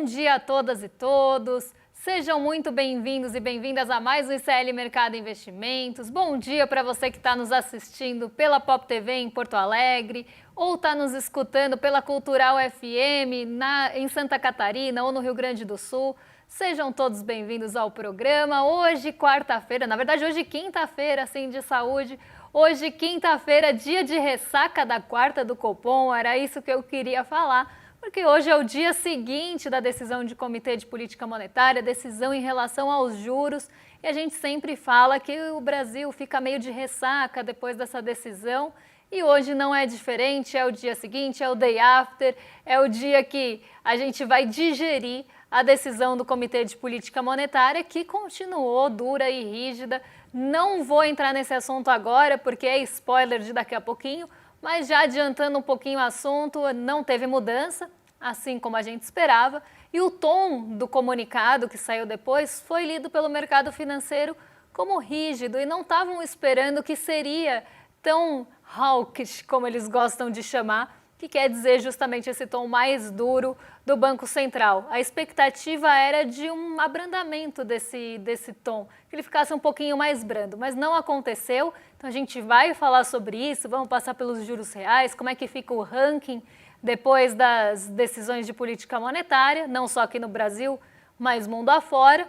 Bom dia a todas e todos. Sejam muito bem-vindos e bem-vindas a mais um ICL Mercado Investimentos. Bom dia para você que está nos assistindo pela Pop TV em Porto Alegre ou está nos escutando pela Cultural FM em Santa Catarina ou no Rio Grande do Sul. Sejam todos bem-vindos ao programa. Hoje, quarta-feira, na verdade hoje quinta-feira, assim, de saúde. Hoje, quinta-feira, dia de ressaca da quarta do Copom, era isso que eu queria falar. Porque hoje é o dia seguinte da decisão de Comitê de Política Monetária, decisão em relação aos juros, e a gente sempre fala que o Brasil fica meio de ressaca depois dessa decisão, e hoje não é diferente, é o dia seguinte, é o day after, é o dia que a gente vai digerir a decisão do Comitê de Política Monetária, que continuou dura e rígida. Não vou entrar nesse assunto agora, porque é spoiler de daqui a pouquinho, mas já adiantando um pouquinho o assunto, não teve mudança, assim como a gente esperava, e o tom do comunicado que saiu depois foi lido pelo mercado financeiro como rígido, e não estavam esperando que seria tão hawkish, como eles gostam de chamar, que quer dizer justamente esse tom mais duro do Banco Central. A expectativa era de um abrandamento desse tom, que ele ficasse um pouquinho mais brando, mas não aconteceu. Então a gente vai falar sobre isso, vamos passar pelos juros reais, como é que fica o ranking depois das decisões de política monetária, não só aqui no Brasil, mas mundo afora.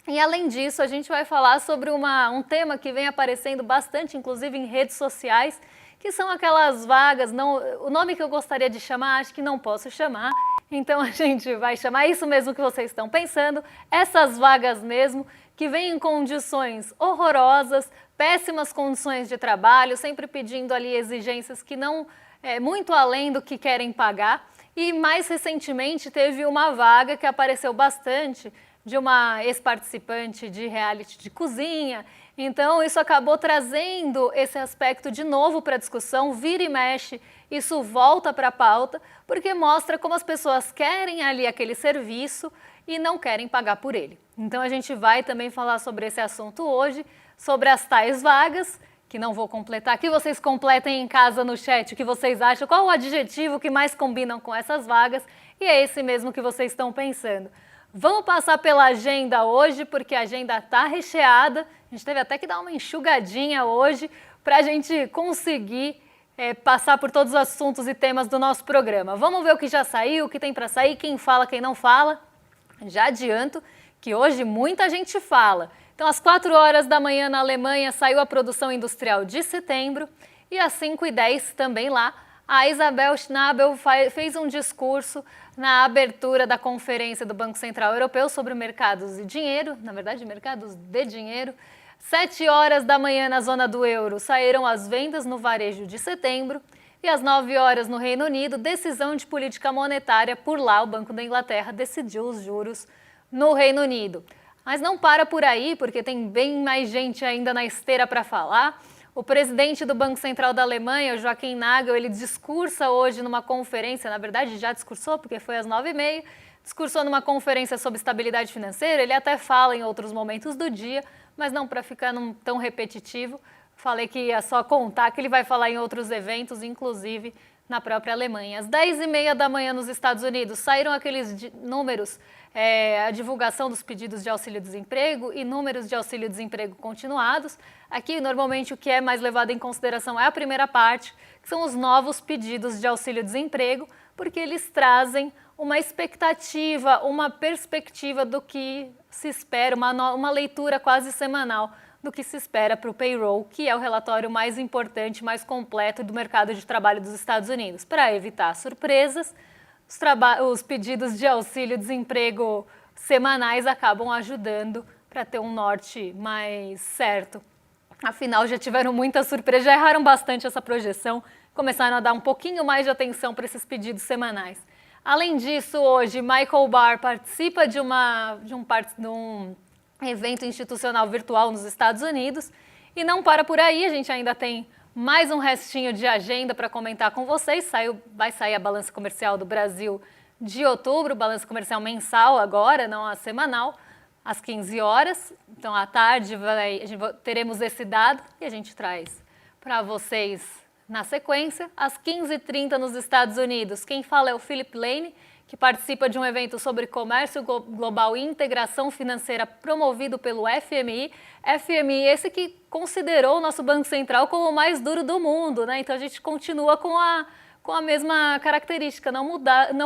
E além disso, a gente vai falar sobre um tema que vem aparecendo bastante, inclusive em redes sociais, que são aquelas vagas, o nome que eu gostaria de chamar, acho que não posso chamar, então a gente vai chamar isso mesmo que vocês estão pensando, essas vagas mesmo, que vêm em condições horrorosas, péssimas condições de trabalho, sempre pedindo ali exigências que não muito além do que querem pagar. E mais recentemente teve uma vaga que apareceu bastante de uma ex-participante de reality de cozinha. Então isso acabou trazendo esse aspecto de novo para a discussão, vira e mexe, isso volta para a pauta, porque mostra como as pessoas querem ali aquele serviço e não querem pagar por ele. Então a gente vai também falar sobre esse assunto hoje, sobre as tais vagas, que não vou completar, que vocês completem em casa no chat o que vocês acham, qual o adjetivo que mais combinam com essas vagas, e é esse mesmo que vocês estão pensando. Vamos passar pela agenda hoje, porque a agenda está recheada, a gente teve até que dar uma enxugadinha hoje para a gente conseguir passar por todos os assuntos e temas do nosso programa. Vamos ver o que já saiu, o que tem para sair, quem fala, quem não fala. Já adianto que hoje muita gente fala. Então, às 4 horas da manhã na Alemanha saiu a produção industrial de setembro e às 5h10 também lá, a Isabel Schnabel fez um discurso na abertura da conferência do Banco Central Europeu sobre mercados de dinheiro, na verdade, mercados de dinheiro. 7 horas da manhã na zona do euro saíram as vendas no varejo de setembro e às 9 horas no Reino Unido, decisão de política monetária por lá, o Banco da Inglaterra decidiu os juros no Reino Unido. Mas não para por aí, porque tem bem mais gente ainda na esteira para falar. O presidente do Banco Central da Alemanha, Joachim Nagel, ele discursa hoje numa conferência, na verdade já discursou, porque foi às 9h30, discursou numa conferência sobre estabilidade financeira, ele até fala em outros momentos do dia, mas não para ficar tão repetitivo. Falei que ia só contar que ele vai falar em outros eventos, inclusive na própria Alemanha. Às 10h30 da manhã nos Estados Unidos saíram aqueles números, a divulgação dos pedidos de auxílio-desemprego e números de auxílio-desemprego continuados. Aqui, normalmente, o que é mais levado em consideração é a primeira parte, que são os novos pedidos de auxílio-desemprego, porque eles trazem uma expectativa, uma perspectiva do que se espera, uma leitura quase semanal do que se espera para o payroll, que é o relatório mais importante, mais completo do mercado de trabalho dos Estados Unidos. Para evitar surpresas, os pedidos de auxílio-desemprego semanais acabam ajudando para ter um norte mais certo. Afinal, já tiveram muita surpresa, já erraram bastante essa projeção, começaram a dar um pouquinho mais de atenção para esses pedidos semanais. Além disso, hoje, Michael Barr participa de um evento institucional virtual nos Estados Unidos. E não para por aí, a gente ainda tem mais um restinho de agenda para comentar com vocês. Vai sair a balança comercial do Brasil de outubro, balança comercial mensal agora, não a semanal, às 15 horas. Então, à tarde, teremos esse dado e a gente traz para vocês na sequência. Às 15h30 nos Estados Unidos, quem fala é o Philip Lane, que participa de um evento sobre comércio global e integração financeira promovido pelo FMI. FMI esse que considerou o nosso Banco Central como o mais duro do mundo, né? Então a gente continua com a mesma característica, não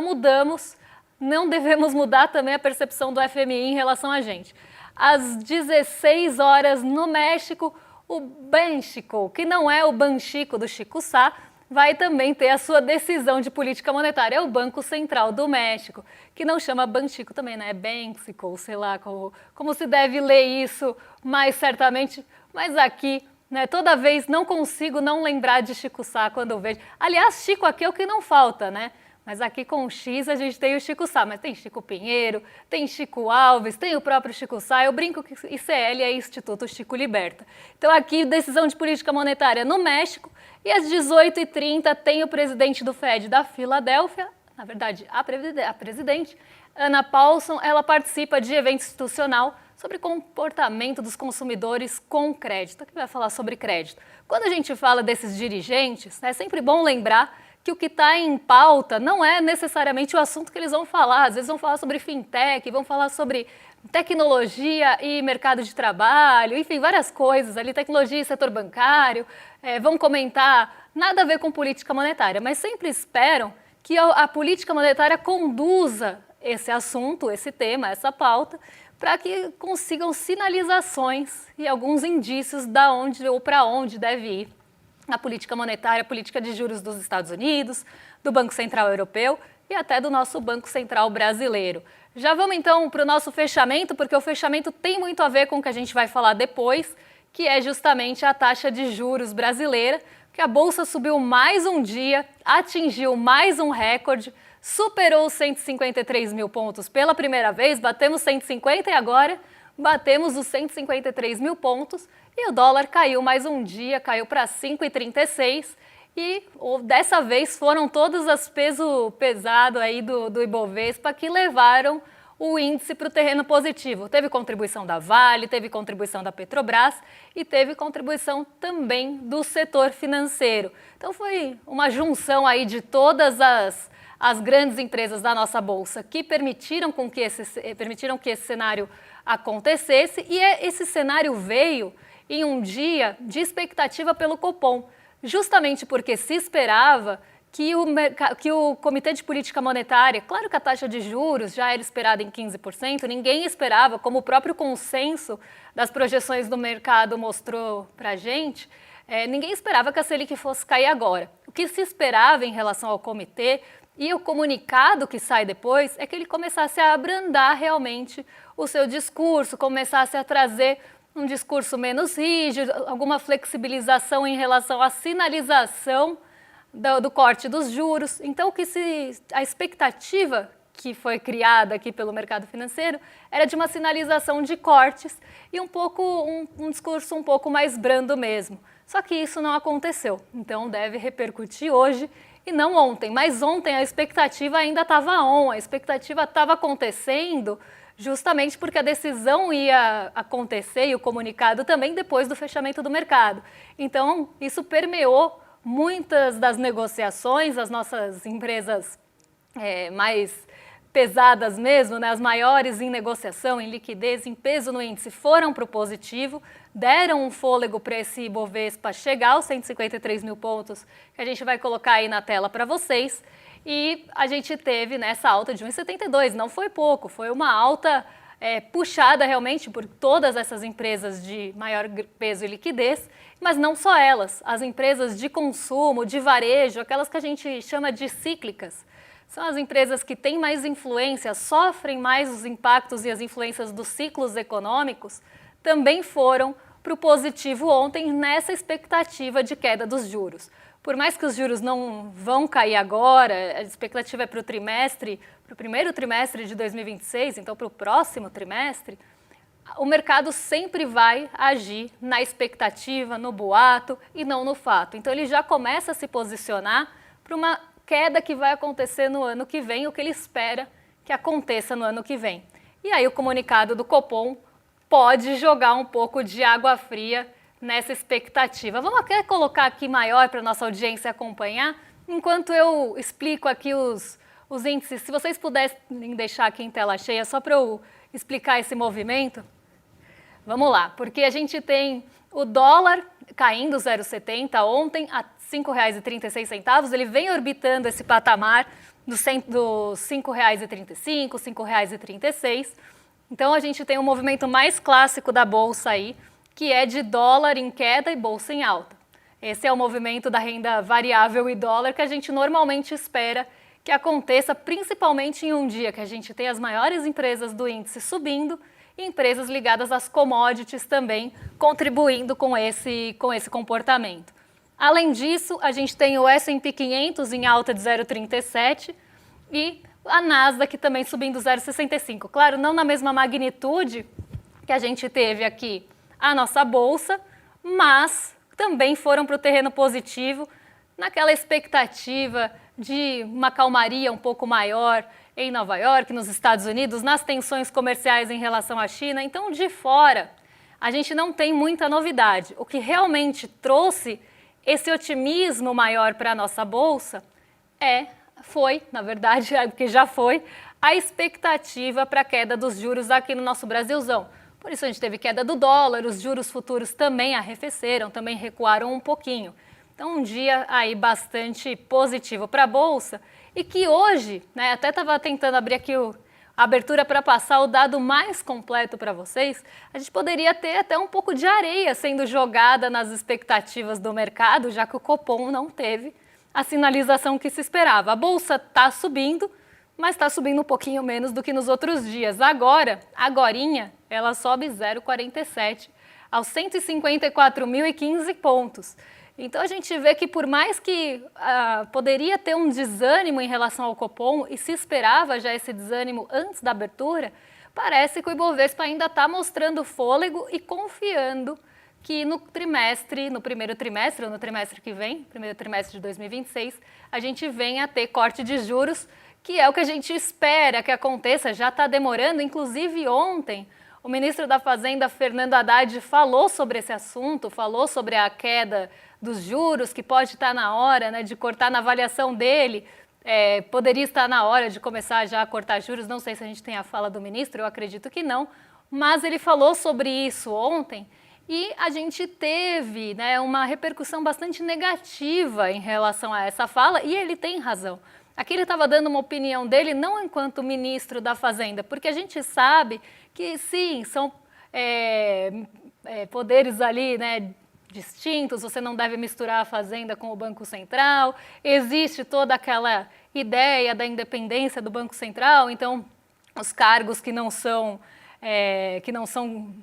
mudamos, não devemos mudar também a percepção do FMI em relação a gente. Às 16 horas no México, o Banxico, que não é o Banxico do Chico Sá, vai também ter a sua decisão de política monetária. É o Banco Central do México, que não chama Banxico também, né? É Banxico, sei lá como se deve ler isso mais certamente. Mas aqui, né, toda vez não consigo não lembrar de Chico Sá quando eu vejo. Aliás, Chico aqui é o que não falta, né? Mas aqui com o X a gente tem o Chico Sá, mas tem Chico Pinheiro, tem Chico Alves, tem o próprio Chico Sá. Eu brinco que ICL é Instituto Chico Liberta. Então aqui, decisão de política monetária no México. E às 18h30 tem o presidente do Fed da Filadélfia, na verdade a presidente, Ana Paulson. Ela participa de evento institucional sobre comportamento dos consumidores com crédito, que vai falar sobre crédito. Quando a gente fala desses dirigentes, é sempre bom lembrar que o que está em pauta não é necessariamente o assunto que eles vão falar. Às vezes vão falar sobre fintech, vão falar sobre tecnologia e mercado de trabalho, enfim, várias coisas ali, tecnologia e setor bancário, vão comentar, nada a ver com política monetária, mas sempre esperam que a política monetária conduza esse assunto, esse tema, essa pauta, para que consigam sinalizações e alguns indícios da onde ou para onde deve ir a política monetária, a política de juros dos Estados Unidos, do Banco Central Europeu e até do nosso Banco Central brasileiro. Já vamos então para o nosso fechamento, porque o fechamento tem muito a ver com o que a gente vai falar depois, que é justamente a taxa de juros brasileira, que a Bolsa subiu mais um dia, atingiu mais um recorde, superou os 153 mil pontos pela primeira vez, batemos 150 e agora batemos os 153 mil pontos e o dólar caiu mais um dia, caiu para 5,36 e dessa vez foram todos as peso pesado aí do Ibovespa que levaram o índice para o terreno positivo. Teve contribuição da Vale, teve contribuição da Petrobras e teve contribuição também do setor financeiro. Então foi uma junção aí de todas as grandes empresas da nossa bolsa que permitiram que esse cenário acontecesse e esse cenário veio em um dia de expectativa pelo Copom, justamente porque se esperava que o Comitê de Política Monetária, claro que a taxa de juros já era esperada em 15%, ninguém esperava, como o próprio consenso das projeções do mercado mostrou para a gente, ninguém esperava que a Selic fosse cair agora. O que se esperava em relação ao comitê e o comunicado que sai depois é que ele começasse a abrandar realmente o seu discurso, começasse a trazer um discurso menos rígido, alguma flexibilização em relação à sinalização do corte dos juros. Então, a expectativa que foi criada aqui pelo mercado financeiro era de uma sinalização de cortes e um discurso um pouco mais brando mesmo. Só que isso não aconteceu, então deve repercutir hoje e não ontem. Mas ontem a expectativa ainda estava a expectativa estava acontecendo justamente porque a decisão ia acontecer e o comunicado também depois do fechamento do mercado. Então, isso permeou muitas das negociações, as nossas empresas mais pesadas mesmo, né, as maiores em negociação, em liquidez, em peso no índice, foram para o positivo, deram um fôlego para esse Ibovespa chegar aos 153 mil pontos, que a gente vai colocar aí na tela para vocês. E a gente teve nessa alta de 1,72, não foi pouco, foi uma alta puxada realmente por todas essas empresas de maior peso e liquidez, mas não só elas, as empresas de consumo, de varejo, aquelas que a gente chama de cíclicas, são as empresas que têm mais influência, sofrem mais os impactos e as influências dos ciclos econômicos, também foram para o positivo ontem nessa expectativa de queda dos juros. Por mais que os juros não vão cair agora, a expectativa é para o primeiro trimestre de 2026, então para o próximo trimestre, o mercado sempre vai agir na expectativa, no boato e não no fato. Então ele já começa a se posicionar para uma queda que vai acontecer no ano que vem, o que ele espera que aconteça no ano que vem. E aí o comunicado do Copom pode jogar um pouco de água fria nessa expectativa. Vamos até colocar aqui maior para a nossa audiência acompanhar, enquanto eu explico aqui os os índices, se vocês pudessem deixar aqui em tela cheia, só para eu explicar esse movimento. Vamos lá, porque a gente tem o dólar caindo 0,70 ontem a R$ 5,36, ele vem orbitando esse patamar dos R$ 5,35, R$ 5,36. Então a gente tem um movimento mais clássico da bolsa aí, que é de dólar em queda e bolsa em alta. Esse é o movimento da renda variável e dólar que a gente normalmente espera que aconteça, principalmente em um dia que a gente tem as maiores empresas do índice subindo e empresas ligadas às commodities também contribuindo com esse comportamento. Além disso, a gente tem o S&P 500 em alta de 0,37 e a Nasdaq também subindo 0,65. Claro, não na mesma magnitude que a gente teve aqui a nossa bolsa, mas também foram para o terreno positivo naquela expectativa de uma calmaria um pouco maior em Nova York, nos Estados Unidos, nas tensões comerciais em relação à China. Então, de fora, a gente não tem muita novidade. O que realmente trouxe esse otimismo maior para a nossa bolsa foi, na verdade, porque já foi, a expectativa para a queda dos juros aqui no nosso Brasilzão. Por isso a gente teve queda do dólar, os juros futuros também arrefeceram, também recuaram um pouquinho. Então um dia aí bastante positivo para a Bolsa e que hoje, né, até estava tentando abrir aqui a abertura para passar o dado mais completo para vocês, a gente poderia ter até um pouco de areia sendo jogada nas expectativas do mercado, já que o Copom não teve a sinalização que se esperava. A Bolsa está subindo, mas está subindo um pouquinho menos do que nos outros dias. Agorinha, ela sobe 0,47 aos 154.015 pontos. Então a gente vê que por mais que poderia ter um desânimo em relação ao Copom e se esperava já esse desânimo antes da abertura, parece que o Ibovespa ainda está mostrando fôlego e confiando que no primeiro trimestre, ou no trimestre que vem, primeiro trimestre de 2026, a gente venha a ter corte de juros, que é o que a gente espera que aconteça, já está demorando. Inclusive ontem, o ministro da Fazenda, Fernando Haddad, falou sobre esse assunto, falou sobre a queda dos juros, que pode estar na hora, né, de cortar na avaliação dele, poderia estar na hora de começar já a cortar juros, não sei se a gente tem a fala do ministro, eu acredito que não, mas ele falou sobre isso ontem e a gente teve, né, uma repercussão bastante negativa em relação a essa fala e ele tem razão. Aqui ele estava dando uma opinião dele não enquanto ministro da Fazenda, porque a gente sabe que sim, são poderes ali, né, distintos, você não deve misturar a Fazenda com o Banco Central, existe toda aquela ideia da independência do Banco Central, então os cargos que não são,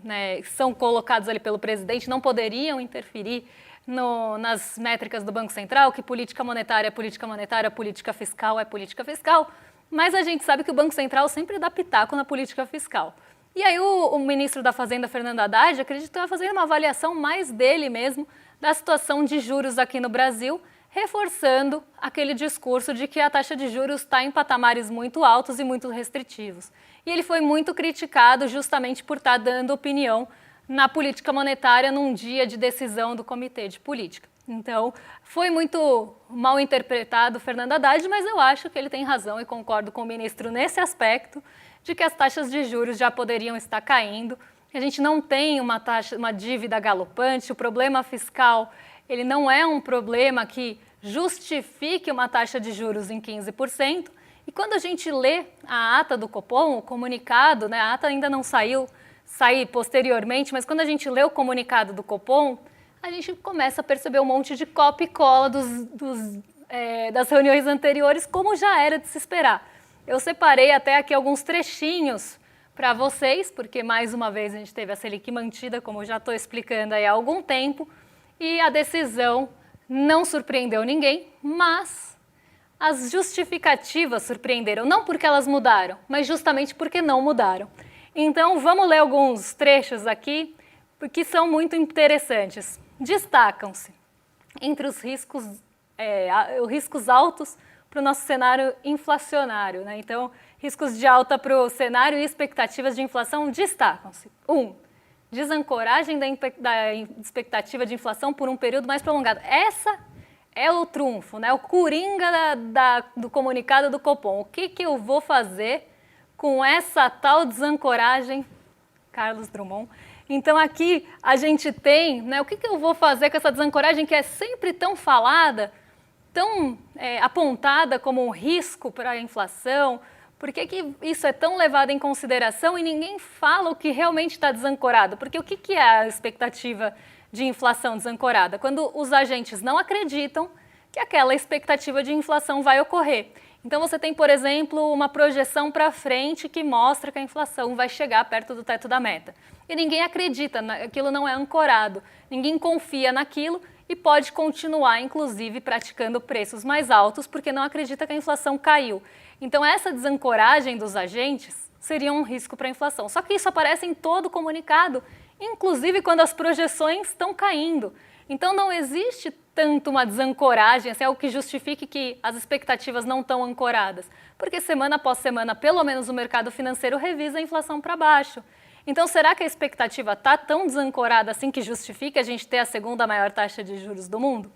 né, são colocados ali pelo presidente não poderiam interferir nas métricas do Banco Central, que política monetária é política monetária, política fiscal é política fiscal, mas a gente sabe que o Banco Central sempre dá pitaco na política fiscal. E aí o ministro da Fazenda, Fernando Haddad, acredito que vai fazer uma avaliação mais dele mesmo da situação de juros aqui no Brasil, reforçando aquele discurso de que a taxa de juros está em patamares muito altos e muito restritivos. E ele foi muito criticado justamente por estar dando opinião na política monetária num dia de decisão do Comitê de Política. Então, foi muito mal interpretado o Fernando Haddad, mas eu acho que ele tem razão e concordo com o ministro nesse aspecto, de que as taxas de juros já poderiam estar caindo, que a gente não tem uma dívida galopante, o problema fiscal ele não é um problema que justifique uma taxa de juros em 15%, e quando a gente lê a ata do Copom, o comunicado, né, a ata ainda não saiu posteriormente, mas quando a gente lê o comunicado do Copom, a gente começa a perceber um monte de copia e cola das reuniões anteriores, como já era de se esperar. Eu separei até aqui alguns trechinhos para vocês, porque mais uma vez a gente teve a Selic mantida, como eu já estou explicando aí há algum tempo, e a decisão não surpreendeu ninguém, mas as justificativas surpreenderam, não porque elas mudaram, mas justamente porque não mudaram. Então vamos ler alguns trechos aqui, porque são muito interessantes. Destacam-se entre os riscos altos para o nosso cenário inflacionário, né? Então, riscos de alta para o cenário e expectativas de inflação destacam-se. 1. Desancoragem da expectativa de inflação por um período mais prolongado. Essa é o trunfo, né? O coringa do comunicado do Copom. O que eu vou fazer com essa tal desancoragem, Carlos Drummond? Então aqui a gente tem, né, o que eu vou fazer com essa desancoragem que é sempre tão falada, tão apontada como um risco para a inflação? Por que isso é tão levado em consideração e ninguém fala o que realmente está desancorado? Porque o que é a expectativa de inflação desancorada? Quando os agentes não acreditam que aquela expectativa de inflação vai ocorrer. Então você tem, por exemplo, uma projeção para frente que mostra que a inflação vai chegar perto do teto da meta. E ninguém acredita, aquilo não é ancorado, ninguém confia naquilo e pode continuar, inclusive, praticando preços mais altos porque não acredita que a inflação caiu. Então essa desancoragem dos agentes seria um risco para a inflação. Só que isso aparece em todo o comunicado, inclusive quando as projeções estão caindo. Então não existe tanto uma desancoragem, assim, algo que justifique que as expectativas não estão ancoradas. Porque semana após semana, pelo menos o mercado financeiro revisa a inflação para baixo. Então será que a expectativa está tão desancorada assim que justifique a gente ter a segunda maior taxa de juros do mundo?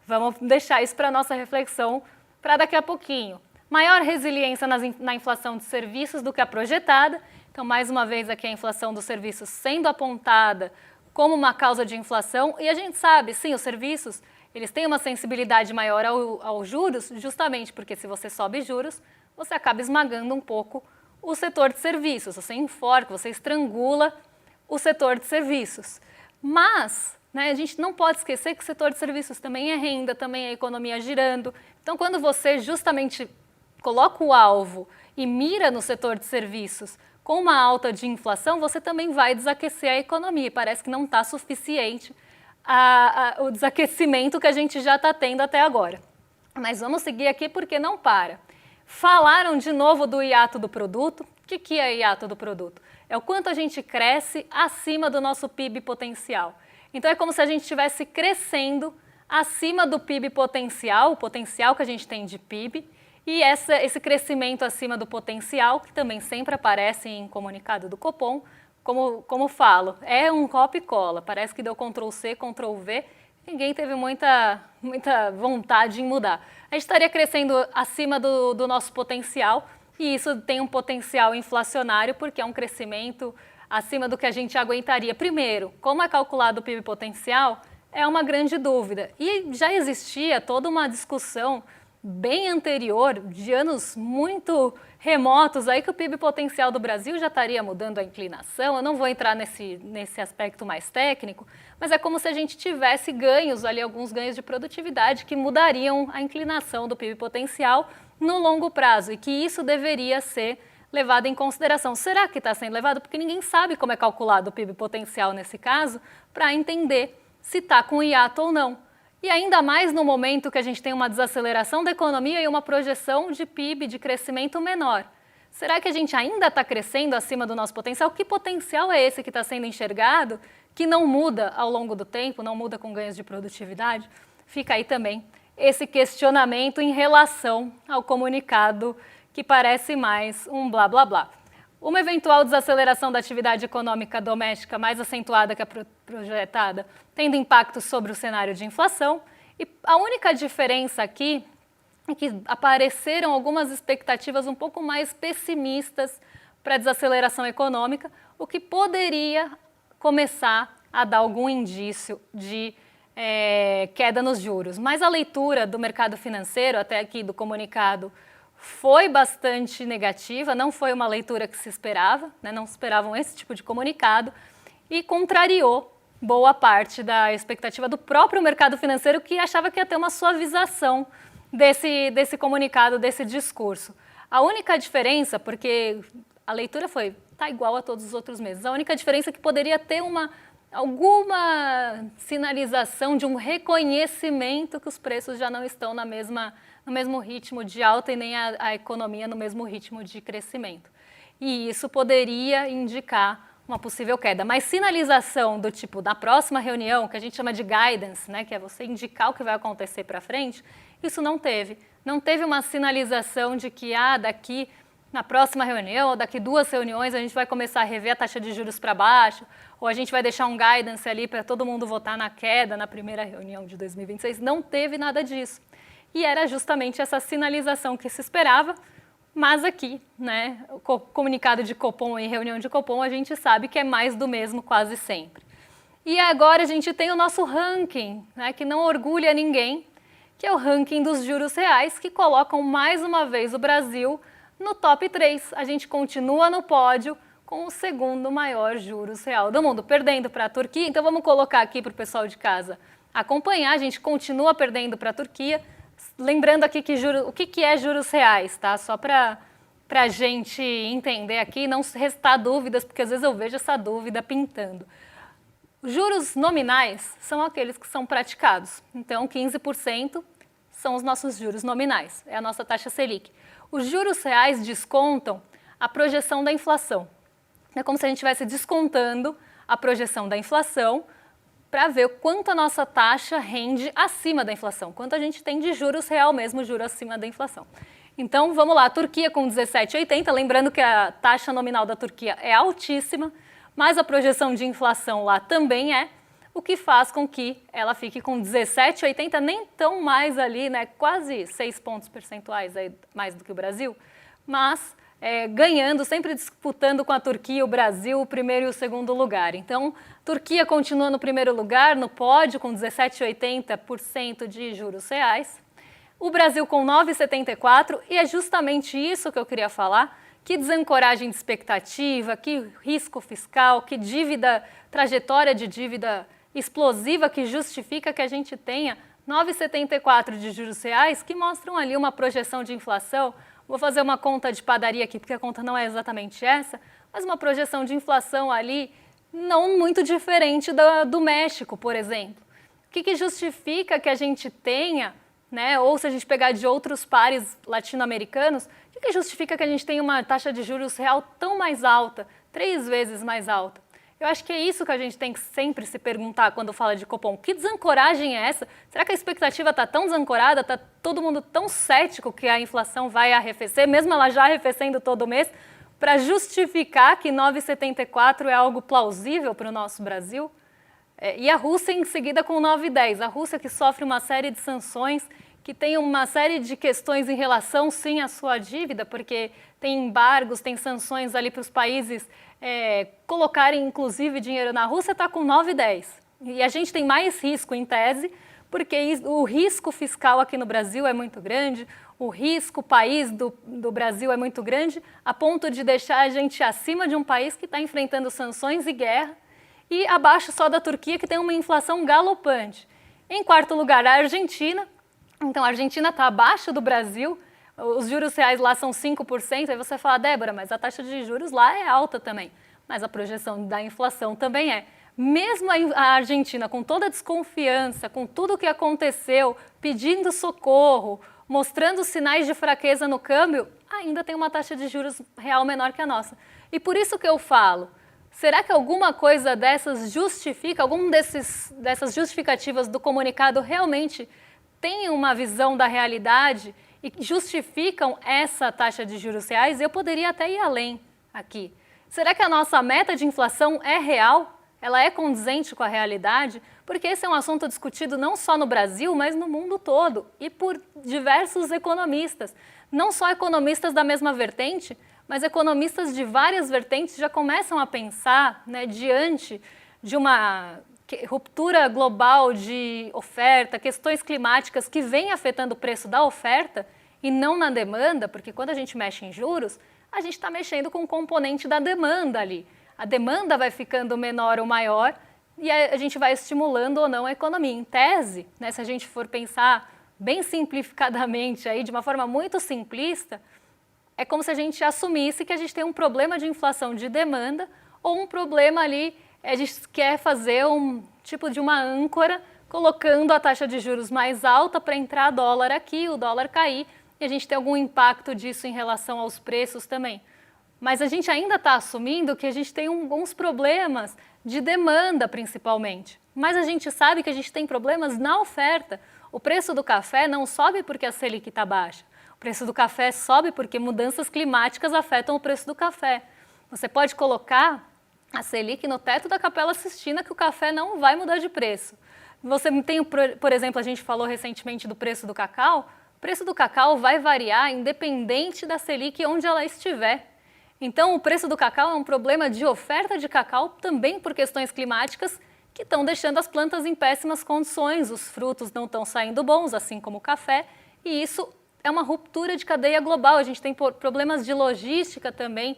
Vamos deixar isso para a nossa reflexão para daqui a pouquinho. Maior resiliência na inflação de serviços do que a projetada. Então, mais uma vez, aqui a inflação dos serviços sendo apontada como uma causa de inflação. E a gente sabe, sim, os serviços eles têm uma sensibilidade maior aos juros, justamente porque se você sobe juros, você acaba esmagando um pouco o setor de serviços. Você enforca, você estrangula o setor de serviços. Mas a gente não pode esquecer que o setor de serviços também é renda, também é economia girando. Então, quando você justamente coloca o alvo e mira no setor de serviços com uma alta de inflação, você também vai desaquecer a economia. Parece que não está suficiente o desaquecimento que a gente já está tendo até agora. Mas vamos seguir aqui porque não para. Falaram de novo do hiato do produto. O que é hiato do produto? É o quanto a gente cresce acima do nosso PIB potencial. Então é como se a gente estivesse crescendo acima do PIB potencial, o potencial que a gente tem de PIB, e esse crescimento acima do potencial, que também sempre aparece em comunicado do Copom, como falo, é um copia e cola, parece que deu Ctrl+C, Ctrl+V, ninguém teve muita vontade em mudar. A gente estaria crescendo acima do nosso potencial, e isso tem um potencial inflacionário, porque é um crescimento acima do que a gente aguentaria. Primeiro, como é calculado o PIB potencial, é uma grande dúvida. E já existia toda uma discussão bem anterior, de anos muito remotos, aí que o PIB potencial do Brasil já estaria mudando a inclinação. Eu não vou entrar nesse aspecto mais técnico, mas é como se a gente tivesse ganhos ali, alguns ganhos de produtividade que mudariam a inclinação do PIB potencial no longo prazo e que isso deveria ser levado em consideração. Será que está sendo levado? Porque ninguém sabe como é calculado o PIB potencial nesse caso para entender se está com hiato ou não. E ainda mais no momento que a gente tem uma desaceleração da economia e uma projeção de PIB, de crescimento menor. Será que a gente ainda está crescendo acima do nosso potencial? Que potencial é esse que está sendo enxergado, que não muda ao longo do tempo, não muda com ganhos de produtividade? Fica aí também esse questionamento em relação ao comunicado que parece mais um blá blá blá. Uma eventual desaceleração da atividade econômica doméstica mais acentuada que a projetada, tendo impacto sobre o cenário de inflação. E a única diferença aqui é que apareceram algumas expectativas um pouco mais pessimistas para a desaceleração econômica, o que poderia começar a dar algum indício de queda nos juros. Mas a leitura do mercado financeiro, até aqui do comunicado, foi bastante negativa, não foi uma leitura que se esperava, não se esperavam esse tipo de comunicado e contrariou boa parte da expectativa do próprio mercado financeiro, que achava que ia ter uma suavização desse comunicado, desse discurso. A única diferença, porque a leitura está igual a todos os outros meses, a única diferença é que poderia ter alguma sinalização de um reconhecimento que os preços já não estão no mesmo ritmo de alta e nem a economia no mesmo ritmo de crescimento. E isso poderia indicar uma possível queda. Mas sinalização do tipo, na próxima reunião, que a gente chama de guidance, que é você indicar o que vai acontecer para frente, isso não teve. Não teve uma sinalização de que daqui na próxima reunião, ou daqui 2 reuniões, a gente vai começar a rever a taxa de juros para baixo, ou a gente vai deixar um guidance ali para todo mundo votar na queda na primeira reunião de 2026. Não teve nada disso. E era justamente essa sinalização que se esperava, mas aqui, né, o comunicado de Copom e reunião de Copom, a gente sabe que é mais do mesmo quase sempre. E agora a gente tem o nosso ranking, né, que não orgulha ninguém, que é o ranking dos juros reais, que colocam mais uma vez o Brasil no top 3. A gente continua no pódio com o segundo maior juros real do mundo, perdendo para a Turquia. Então vamos colocar aqui para o pessoal de casa acompanhar. A gente continua perdendo para a Turquia. Lembrando aqui que o que é juros reais, tá? Só para a gente entender aqui, não restar dúvidas, porque às vezes eu vejo essa dúvida pintando. Os juros nominais são aqueles que são praticados. Então, 15% são os nossos juros nominais, é a nossa taxa Selic. Os juros reais descontam a projeção da inflação. É como se a gente estivesse descontando a projeção da inflação para ver o quanto a nossa taxa rende acima da inflação, quanto a gente tem de juros real mesmo, juros acima da inflação. Então, vamos lá, a Turquia com 17,80, lembrando que a taxa nominal da Turquia é altíssima, mas a projeção de inflação lá também é, o que faz com que ela fique com 17,80, nem tão mais ali, né, quase 6 pontos percentuais aí, mais do que o Brasil, mas ganhando, sempre disputando com a Turquia e o Brasil o primeiro e o segundo lugar. Então, Turquia continua no primeiro lugar, no pódio, com 17,80% de juros reais. O Brasil com 9,74%, e é justamente isso que eu queria falar, que desancoragem de expectativa, que risco fiscal, que dívida, trajetória de dívida explosiva que justifica que a gente tenha 9,74% de juros reais, que mostram ali uma projeção de inflação. Vou fazer uma conta de padaria aqui, porque a conta não é exatamente essa, mas uma projeção de inflação ali não muito diferente do México, por exemplo. O que justifica que a gente tenha, né, ou se a gente pegar de outros pares latino-americanos, o que justifica que a gente tenha uma taxa de juros real tão mais alta, 3 vezes mais alta? Eu acho que é isso que a gente tem que sempre se perguntar quando fala de Copom. Que desancoragem é essa? Será que a expectativa está tão desancorada, está todo mundo tão cético que a inflação vai arrefecer, mesmo ela já arrefecendo todo mês, para justificar que 9,74 é algo plausível para o nosso Brasil? E a Rússia em seguida com 9,10. A Rússia que sofre uma série de sanções, que tem uma série de questões em relação, sim, à sua dívida, porque tem embargos, tem sanções ali para os países colocarem, inclusive, dinheiro na Rússia, está com 9,10. E a gente tem mais risco, em tese, porque o risco fiscal aqui no Brasil é muito grande, o risco país do Brasil é muito grande, a ponto de deixar a gente acima de um país que está enfrentando sanções e guerra, e abaixo só da Turquia, que tem uma inflação galopante. Em quarto lugar, a Argentina. Então, a Argentina está abaixo do Brasil, os juros reais lá são 5%, aí você fala, Débora, mas a taxa de juros lá é alta também, mas a projeção da inflação também é. Mesmo a Argentina, com toda a desconfiança, com tudo o que aconteceu, pedindo socorro, mostrando sinais de fraqueza no câmbio, ainda tem uma taxa de juros real menor que a nossa. E por isso que eu falo, será que alguma coisa dessas justifica, dessas justificativas do comunicado realmente tem uma visão da realidade e justificam essa taxa de juros reais? Eu poderia até ir além aqui. Será que a nossa meta de inflação é real? Ela é condizente com a realidade? Porque esse é um assunto discutido não só no Brasil, mas no mundo todo e por diversos economistas. Não só economistas da mesma vertente, mas economistas de várias vertentes já começam a pensar, né, diante de uma ruptura global de oferta, questões climáticas que vêm afetando o preço da oferta e não na demanda, porque quando a gente mexe em juros, a gente está mexendo com um componente da demanda ali. A demanda vai ficando menor ou maior e a gente vai estimulando ou não a economia. Em tese, né, se a gente for pensar bem simplificadamente, aí, de uma forma muito simplista, é como se a gente assumisse que a gente tem um problema de inflação de demanda ou um problema ali, a gente quer fazer um tipo de uma âncora, colocando a taxa de juros mais alta para entrar dólar aqui, o dólar cair, e a gente tem algum impacto disso em relação aos preços também. Mas a gente ainda está assumindo que a gente tem alguns problemas de demanda, principalmente. Mas a gente sabe que a gente tem problemas na oferta. O preço do café não sobe porque a Selic está baixa. O preço do café sobe porque mudanças climáticas afetam o preço do café. Você pode colocar a Selic no teto da Capela Sistina que o café não vai mudar de preço. Você tem, por exemplo, a gente falou recentemente do preço do cacau. O preço do cacau vai variar independente da Selic onde ela estiver. Então, o preço do cacau é um problema de oferta de cacau também por questões climáticas que estão deixando as plantas em péssimas condições. Os frutos não estão saindo bons, assim como o café, e isso é uma ruptura de cadeia global. A gente tem problemas de logística também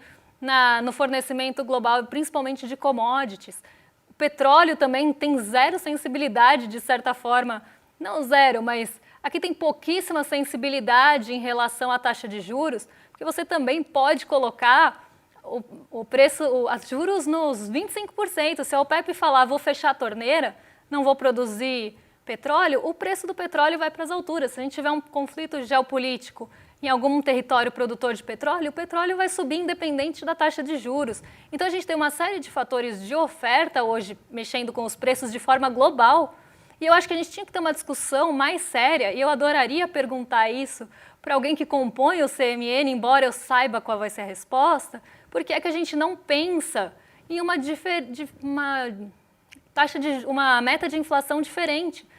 no fornecimento global, principalmente de commodities. O petróleo também tem zero sensibilidade, de certa forma, não zero, mas aqui tem pouquíssima sensibilidade em relação à taxa de juros, porque você também pode colocar o preço, os juros nos 25%. Se a OPEP falar, vou fechar a torneira, não vou produzir petróleo, o preço do petróleo vai para as alturas. Se a gente tiver um conflito geopolítico em algum território produtor de petróleo, o petróleo vai subir independente da taxa de juros. Então a gente tem uma série de fatores de oferta hoje mexendo com os preços de forma global. E eu acho que a gente tinha que ter uma discussão mais séria, e eu adoraria perguntar isso para alguém que compõe o CMN, embora eu saiba qual vai ser a resposta, porque é que a gente não pensa em uma meta de inflação diferente,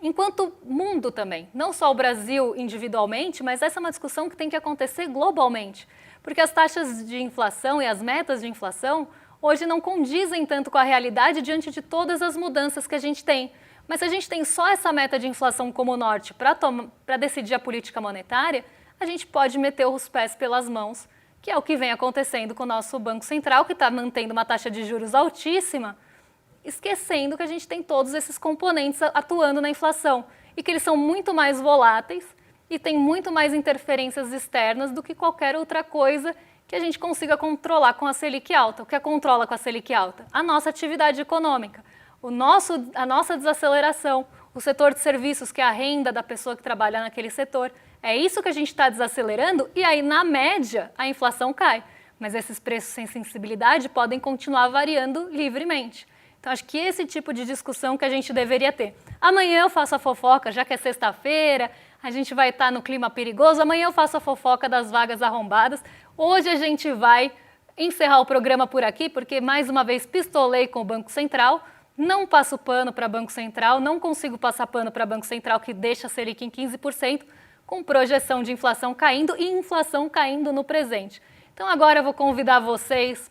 enquanto mundo também, não só o Brasil individualmente, mas essa é uma discussão que tem que acontecer globalmente, porque as taxas de inflação e as metas de inflação hoje não condizem tanto com a realidade diante de todas as mudanças que a gente tem. Mas se a gente tem só essa meta de inflação como norte para decidir a política monetária, a gente pode meter os pés pelas mãos, que é o que vem acontecendo com o nosso Banco Central, que está mantendo uma taxa de juros altíssima, esquecendo que a gente tem todos esses componentes atuando na inflação e que eles são muito mais voláteis e têm muito mais interferências externas do que qualquer outra coisa que a gente consiga controlar com a Selic alta. O que controla com a Selic alta? A nossa atividade econômica. A nossa desaceleração, o setor de serviços, que é a renda da pessoa que trabalha naquele setor, é isso que a gente está desacelerando e aí, na média, a inflação cai. Mas esses preços sem sensibilidade podem continuar variando livremente. Então, acho que esse tipo de discussão que a gente deveria ter. Amanhã eu faço a fofoca, já que é sexta-feira, a gente vai estar no clima perigoso, amanhã eu faço a fofoca das vagas arrombadas. Hoje a gente vai encerrar o programa por aqui, porque mais uma vez pistolei com o Banco Central. Não passo pano para Banco Central, não consigo passar pano para Banco Central que deixa a Selic em 15%, com projeção de inflação caindo e inflação caindo no presente. Então agora eu vou convidar vocês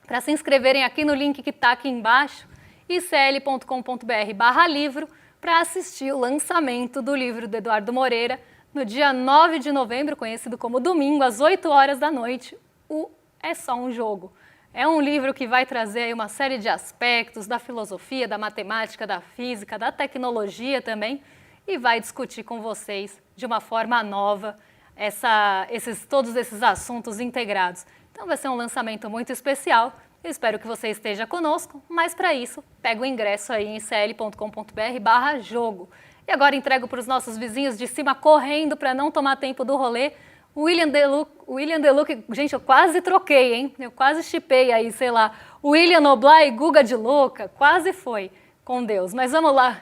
para se inscreverem aqui no link que está aqui embaixo, icl.com.br/livro, para assistir o lançamento do livro do Eduardo Moreira, no dia 9 de novembro, conhecido como domingo, às 8 horas da noite, o É Só um Jogo. É um livro que vai trazer aí uma série de aspectos da filosofia, da matemática, da física, da tecnologia também, e vai discutir com vocês de uma forma nova todos esses assuntos integrados. Então vai ser um lançamento muito especial. Eu espero que você esteja conosco, mas para isso, pega o ingresso aí em icl.com.br/jogo. E agora entrego para os nossos vizinhos de cima correndo para não tomar tempo do rolê. O William Deluca, gente, eu quase troquei, hein? Eu quase chipei aí, sei lá, William Noblar e Guga de Luca, quase foi, com Deus. Mas vamos lá.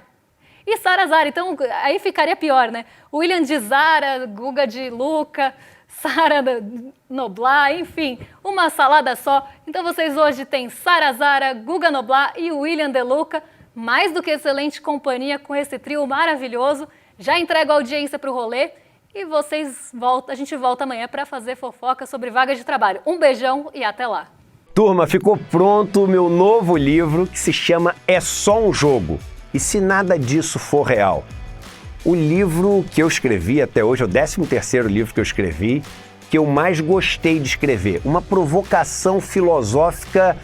E Sara Zara, então aí ficaria pior, né? William de Zara, Guga de Luca, Sara Noblar, enfim, uma salada só. Então vocês hoje têm Sara Zara, Guga Noblar e William Deluca, mais do que excelente companhia com esse trio maravilhoso. Já entrego a audiência para o rolê. E a gente volta amanhã para fazer fofoca sobre vagas de trabalho. Um beijão e até lá. Turma, ficou pronto o meu novo livro que se chama É Só um Jogo. E se nada disso for real? O livro que eu escrevi até hoje, é o 13º livro que eu escrevi, que eu mais gostei de escrever. Uma provocação filosófica,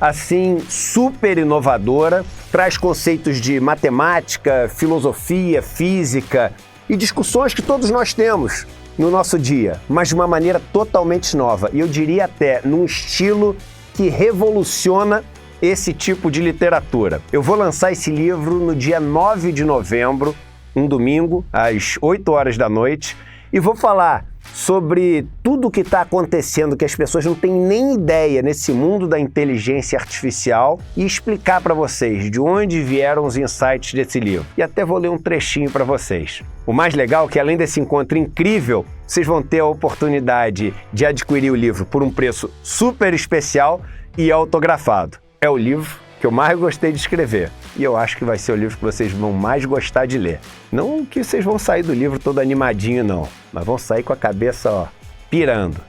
assim, super inovadora, traz conceitos de matemática, filosofia, física e discussões que todos nós temos no nosso dia, mas de uma maneira totalmente nova. E eu diria até num estilo que revoluciona esse tipo de literatura. Eu vou lançar esse livro no dia 9 de novembro, um domingo, às 8 horas da noite, e vou falar sobre tudo o que está acontecendo, que as pessoas não têm nem ideia nesse mundo da inteligência artificial, e explicar para vocês de onde vieram os insights desse livro. E até vou ler um trechinho para vocês. O mais legal é que, além desse encontro incrível, vocês vão ter a oportunidade de adquirir o livro por um preço super especial e autografado. É o livro que eu mais gostei de escrever. E eu acho que vai ser o livro que vocês vão mais gostar de ler. Não que vocês vão sair do livro todo animadinho, não. Mas vão sair com a cabeça, pirando.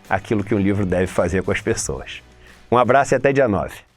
Aquilo que um livro deve fazer com as pessoas. Um abraço e até dia 9.